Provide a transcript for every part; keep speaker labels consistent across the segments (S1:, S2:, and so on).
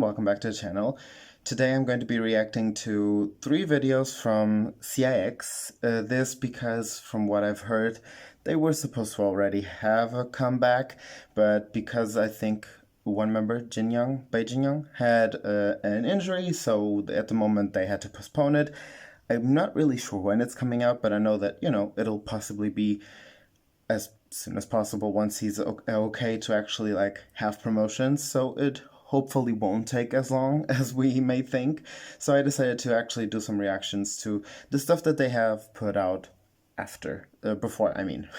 S1: welcome back to the channel. Today I'm going to be reacting to 3 videos from CIX. This because from what I've heard, they were supposed to already have a comeback, but because I think one member, Bei Jinyoung, had an injury, so at the moment they had to postpone it. I'm not really sure when it's coming out, but I know that, it'll possibly be as soon as possible once he's okay to actually have promotions, so it hopefully won't take as long as we may think. So I decided to actually do some reactions to the stuff that they have put out before, I mean.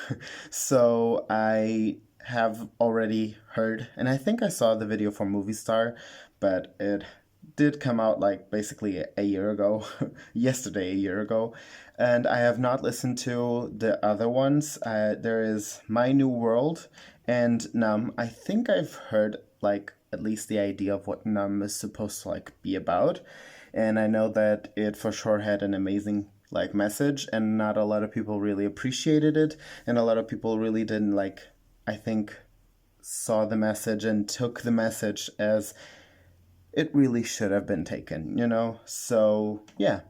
S1: So I have already heard, and I think I saw the video for Movie Star, but it did come out basically a year ago, yesterday, a year ago, and I have not listened to the other ones. There is My New World and Numb. I think I've heard at least the idea of what Numb is supposed to be about, and I know that it for sure had an amazing message, and not a lot of people really appreciated it, and a lot of people really didn't I think saw the message and took the message as it really should have been taken, So yeah,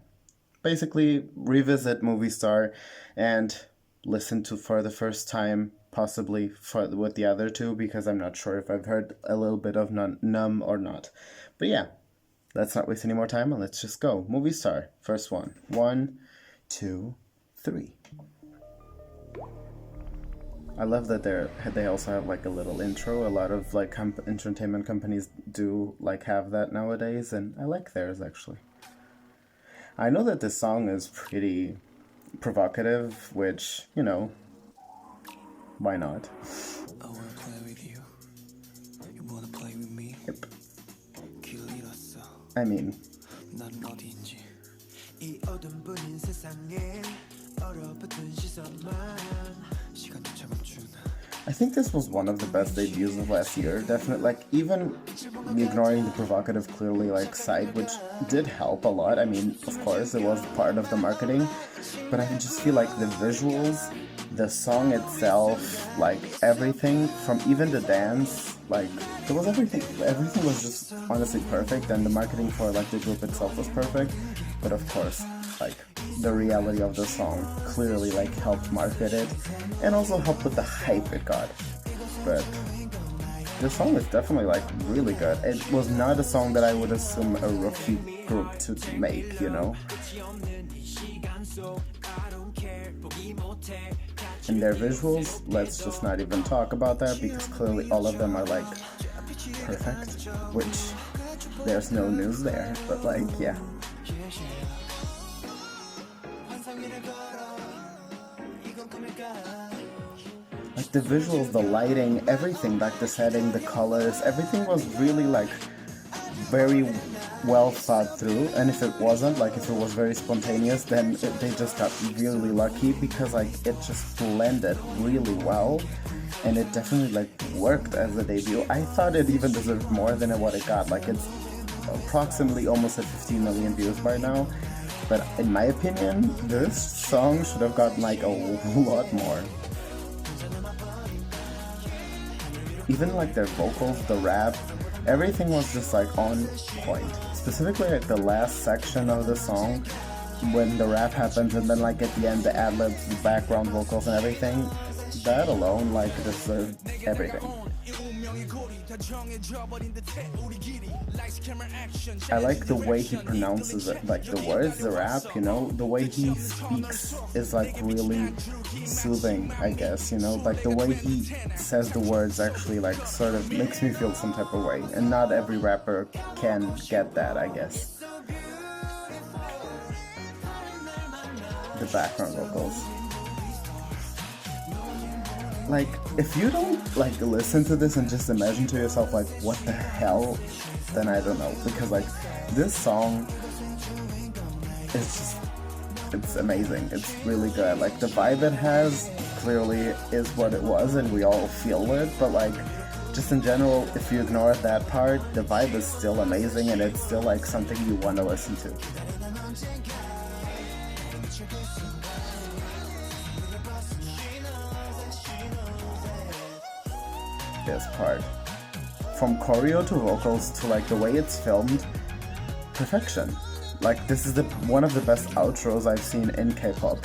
S1: basically revisit Movie Star and listen to for the first time, possibly with the other two, because I'm not sure if I've heard a little bit of Numb or not. But yeah, let's not waste any more time and let's just go. Movie Star, first one. 1, 2, 3. I love that they also have a little intro. A lot of entertainment companies do have that nowadays, and I like theirs actually. I know that this song is pretty provocative, which, why not?
S2: I wanna play with you. You wanna play with me?
S1: Yep. I mean, I think this was one of the best debuts of last year, definitely. Even ignoring the provocative, clearly side, which did help a lot. I mean, of course, it was part of the marketing, but I just feel the visuals, the song itself, everything, from even the dance, there was everything. Everything was just honestly perfect, and the marketing for the group itself was perfect. But of course, the reality of the song clearly helped market it, and also helped with the hype it got. But the song is definitely really good. It was not a song that I would assume a rookie group to make, And their visuals, let's just not even talk about that, because clearly all of them are perfect, which there's no news there, but yeah. The visuals, the lighting, everything, the setting, the colors, everything was really very well thought through. And if it wasn't, if it was very spontaneous, then they just got really lucky, because it just blended really well, and it definitely worked as a debut. I thought it even deserved more than what it got. It's approximately almost at 15 million views by now, but in my opinion, this song should have gotten a lot more. Even their vocals, the rap, everything was just on point. Specifically the last section of the song, when the rap happens, and then at the end the ad-libs, the background vocals and everything, that alone deserved everything. I like the way he pronounces it, the words, the rap, the way he speaks is really soothing, I guess, the way he says the words actually sort of makes me feel some type of way, and not every rapper can get that, I guess. The background vocals. If you don't listen to this and just imagine to yourself what the hell, then I don't know, because this song is it's amazing. It's really good. The vibe it has clearly is what it was, and we all feel it, but just in general, if you ignore that part, the vibe is still amazing, and it's still something you want to listen to. This part. from choreo to vocals to like the way it's filmed, perfection. Like this is one of the best outros I've seen in K-pop.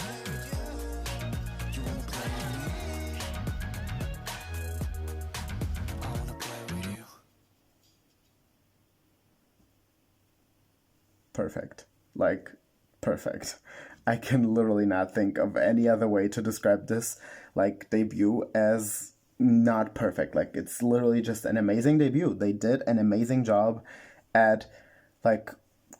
S1: Perfect. Like, perfect. I can literally not think of any other way to describe this, like, debut as not perfect. Like, it's literally just an amazing debut. They did an amazing job at, like,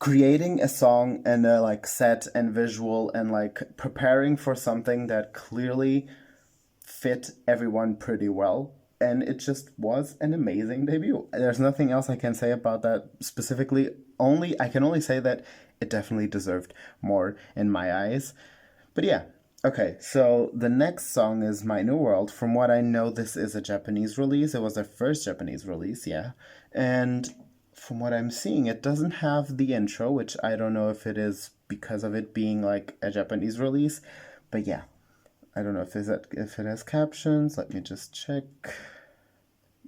S1: creating a song and a, like, set and visual and, like, preparing for something that clearly fit everyone pretty well. And it just was an amazing debut. There's nothing else I can say about that specifically. I can only say that it definitely deserved more in my eyes. But yeah, okay, so the next song is My New World. From what I know, this is a Japanese release. It was their first Japanese release, yeah. And from what I'm seeing, it doesn't have the intro, which I don't know if it is because of it being like a Japanese release. But yeah, I don't know if it has captions. Let me just check.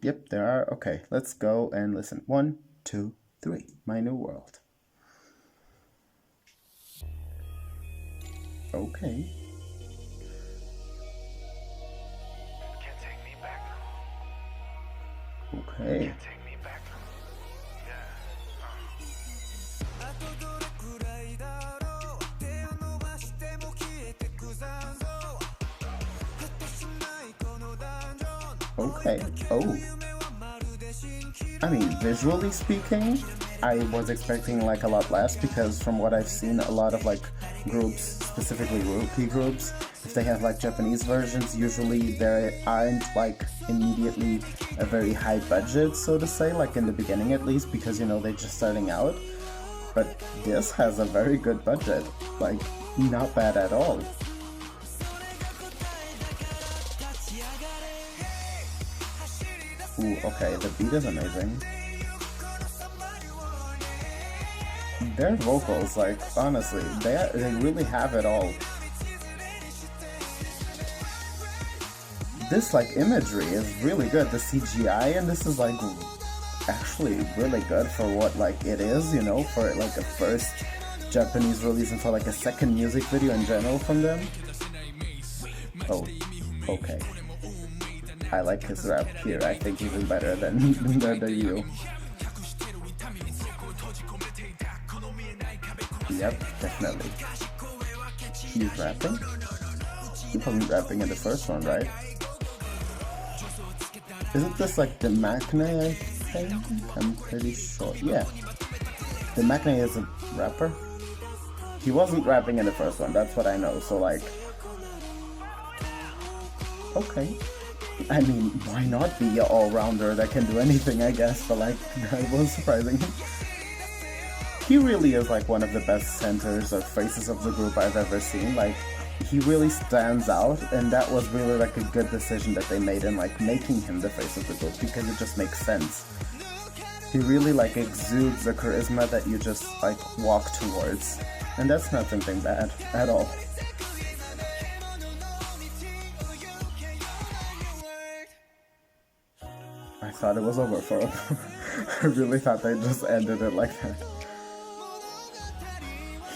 S1: Yep, there are. Okay, let's go and listen. 1, 2, 3. My New World. Okay.
S3: Can't take me back.
S1: Okay.
S3: Can't take me back.
S1: Okay. Oh. I mean, visually speaking, I was expecting like a lot less because from what I've seen, a lot of like groups, specifically rookie groups, if they have like Japanese versions, usually there aren't like immediately a very high budget, so to say, like in the beginning at least, because you know they're just starting out. But this has a very good budget, like not bad at all. Ooh, okay, the beat is amazing. Their vocals, like, honestly, they really have it all. This, like, imagery is really good. The CGI and this is, like, actually really good for what, like, it is, you know, for, like, a first Japanese release and for, like, a second music video in general from them. Oh, okay. I like his rap here, I think even better than you. Yep, definitely. He's rapping? He wasn't rapping in the first one, right? Isn't this like the Maknae, I think? I'm pretty sure. Yeah. The Maknae is a rapper? He wasn't rapping in the first one, that's what I know, so like... Okay. I mean, why not be an all-rounder that can do anything, I guess, but like, that was surprising. He really is like one of the best centers or faces of the group I've ever seen. Like, he really stands out, and that was really like a good decision that they made in like making him the face of the group, because it just makes sense. He really like exudes the charisma that you just like walk towards, and that's not something bad at all. I thought it was over for him. I really thought they just ended it like that.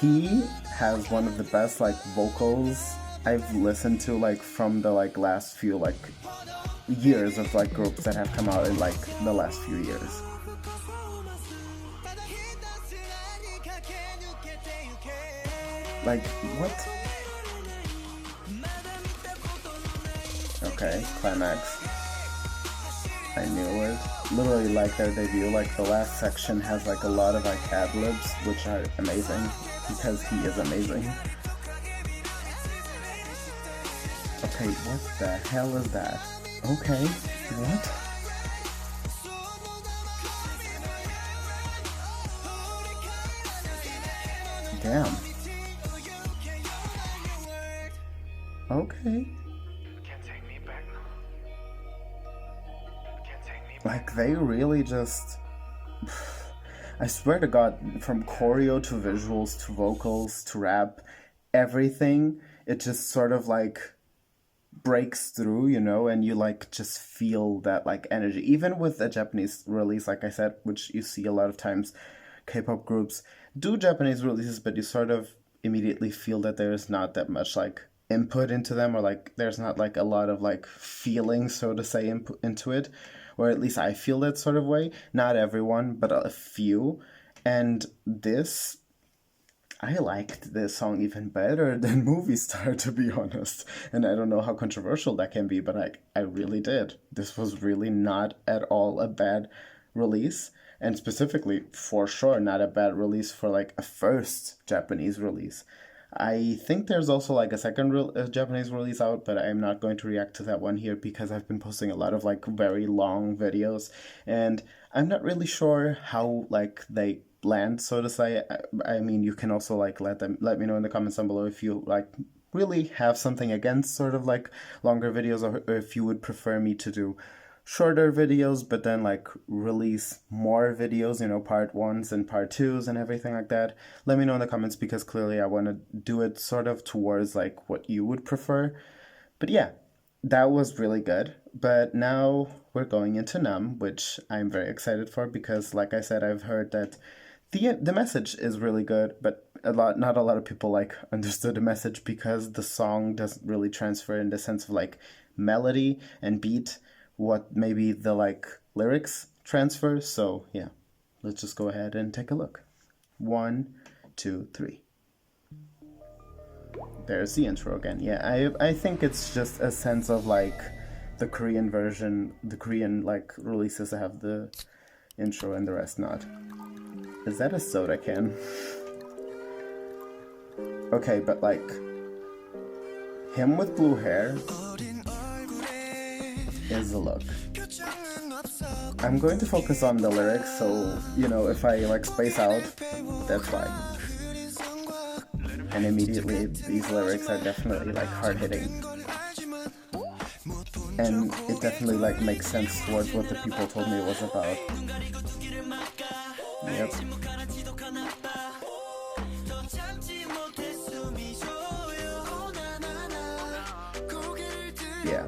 S1: He has one of the best like vocals I've listened to like from the like last few like years of like groups that have come out in like the last few years. Like, what? Okay, climax. I knew it. Literally like their debut, like the last section has like a lot of like ad-libs, which are amazing, because he is amazing. Okay, what the hell is that? Okay, what? Damn. Okay. Like, they really just... I swear to God, from choreo to visuals to vocals to rap, everything, it just sort of like breaks through, you know, and you like just feel that like energy. Even with a Japanese release, like I said, which you see a lot of times, K-pop groups do Japanese releases, but you sort of immediately feel that there's not that much like input into them, or like there's not like a lot of like feeling, so to say, into it, or at least I feel that sort of way. Not everyone, but a few. And this, I liked this song even better than Movie Star, to be honest. And I don't know how controversial that can be, but I really did. This was really not at all a bad release. And specifically, for sure, not a bad release for like a first Japanese release. I think there's also like a second Japanese release out, but I'm not going to react to that one here because I've been posting a lot of like very long videos, and I'm not really sure how like they land, so to say. I mean, you can also like let me know in the comments down below if you like really have something against sort of like longer videos, or if you would prefer me to do shorter videos, but then like release more videos, you know, part ones and part twos and everything like that. Let me know in the comments, because clearly I want to do it sort of towards like what you would prefer. But yeah, that was really good. But now we're going into Numb, which I'm very excited for, because like I said, I've heard that the message is really good, but not a lot of people like understood the message, because the song doesn't really transfer in the sense of like melody and beat what maybe the like lyrics transfer. So yeah, let's just go ahead and take a look. 1, 2, 3. There's the intro again. Yeah, I think it's just a sense of like the Korean version, the Korean like releases have the intro and the rest not. Is that a soda can? Okay, but like him with blue hair is the look. I'm going to focus on the lyrics, so you know, if I like space out, that's why. And immediately these lyrics are definitely like hard hitting, and it definitely like makes sense towards what the people told me it was about. Yep. Yeah.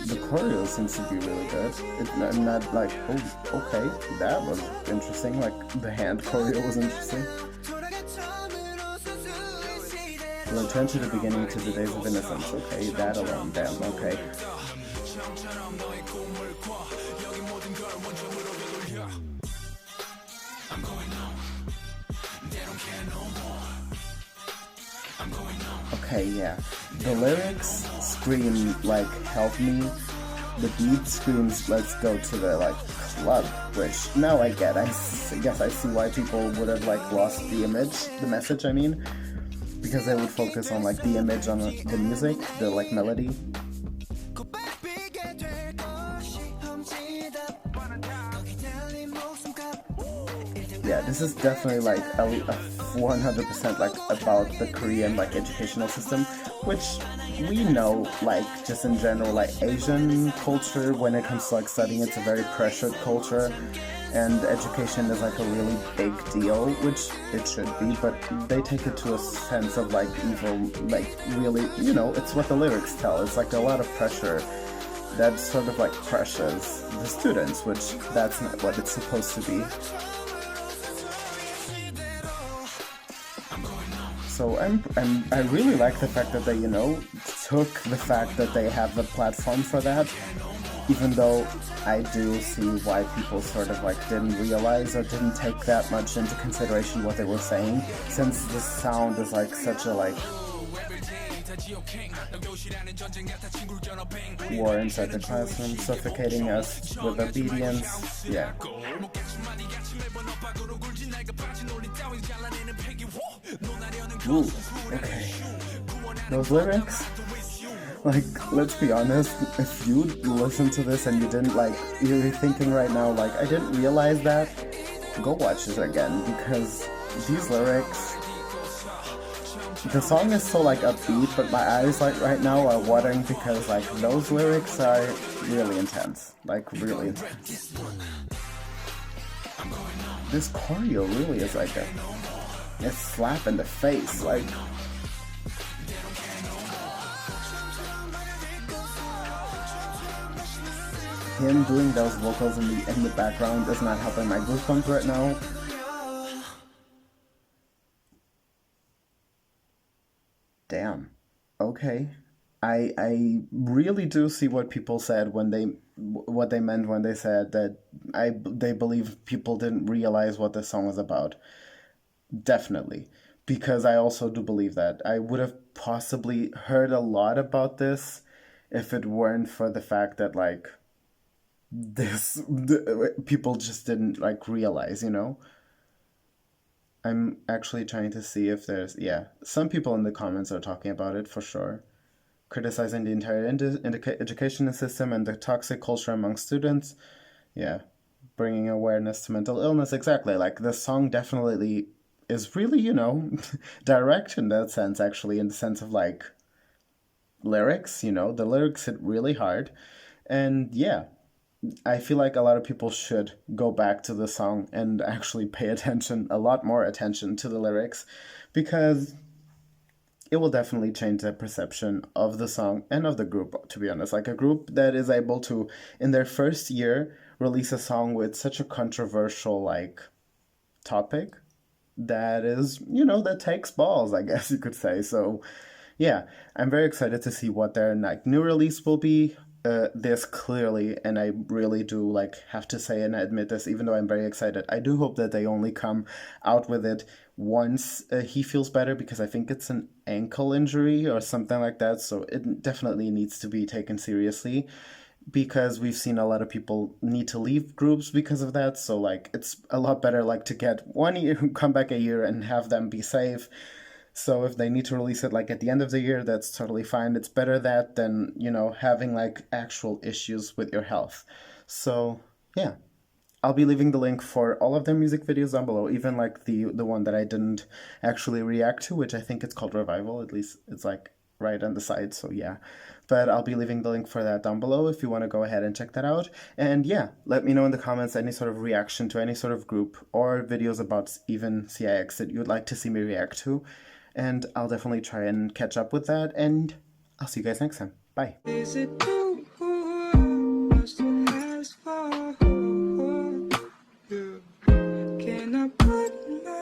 S1: The choreo seems to be really good. I'm not like, oh, okay, that was interesting. Like, the hand choreo was interesting. We'll return to the beginning, to the days of innocence. Okay, that alone, damn, okay. Okay, yeah. The lyrics scream like help me. The beat screams let's go to the like club, which now I get. I guess I see why people would have like lost the message, I mean, because they would focus on like the image on the music, the like melody. Yeah, this is definitely like a 100% like about the Korean like educational system, which we know like just in general like Asian culture, when it comes to like studying, it's a very pressured culture, and education is like a really big deal, which it should be, but they take it to a sense of like evil, like really, you know, it's what the lyrics tell. It's like a lot of pressure that sort of like crushes the students, which that's not what it's supposed to be. So I really like the fact that they, you know, took the fact that they have the platform for that, even though I do see why people sort of like didn't realize or didn't take that much into consideration what they were saying, since the sound is like such a like war inside the classroom, suffocating us with obedience. Yeah. Ooh, okay. Those lyrics? Like, let's be honest, if you listen to this and you didn't like, you're thinking right now, like, I didn't realize that, go watch this again, because these lyrics, the song is so like upbeat, but my eyes like right now are watering, because like those lyrics are really intense, like really intense. This choreo really is like a slap in the face, like him doing those vocals in the background is not helping my goosebumps right now. Damn. Okay. I really do see what people said when what they meant when they said that they believe people didn't realize what this song was about. Definitely. Because I also do believe that. I would have possibly heard a lot about this if it weren't for the fact that like people just didn't like realize, you know? I'm actually trying to see if there's, yeah, some people in the comments are talking about it for sure. Criticizing the entire education system and the toxic culture among students. Yeah, bringing awareness to mental illness. Exactly. Like, the song definitely is really, you know, direct in that sense, actually, in the sense of like lyrics, you know, the lyrics hit really hard. And yeah, I feel like a lot of people should go back to the song and actually pay attention, a lot more attention to the lyrics, because it will definitely change the perception of the song and of the group, to be honest. Like, a group that is able to, in their first year, release a song with such a controversial, like, topic that is, you know, that takes balls, I guess you could say. So, yeah, I'm very excited to see what their like new release will be. This clearly, and I really do like have to say and admit this, even though I'm very excited, I do hope that they only come out with it once he feels better, because I think it's an ankle injury or something like that, so it definitely needs to be taken seriously, because we've seen a lot of people need to leave groups because of that. So like, it's a lot better like to get 1 year, come back a year and have them be safe. So if they need to release it like at the end of the year, that's totally fine. It's better that than, you know, having like actual issues with your health. So yeah, I'll be leaving the link for all of their music videos down below, even like the one that I didn't actually react to, which I think it's called Revival. At least it's like right on the side, so yeah. But I'll be leaving the link for that down below if you want to go ahead and check that out. And yeah, let me know in the comments any sort of reaction to any sort of group or videos about even CIX that you'd like to see me react to. And I'll definitely try and catch up with that, and I'll see you guys next time. Bye.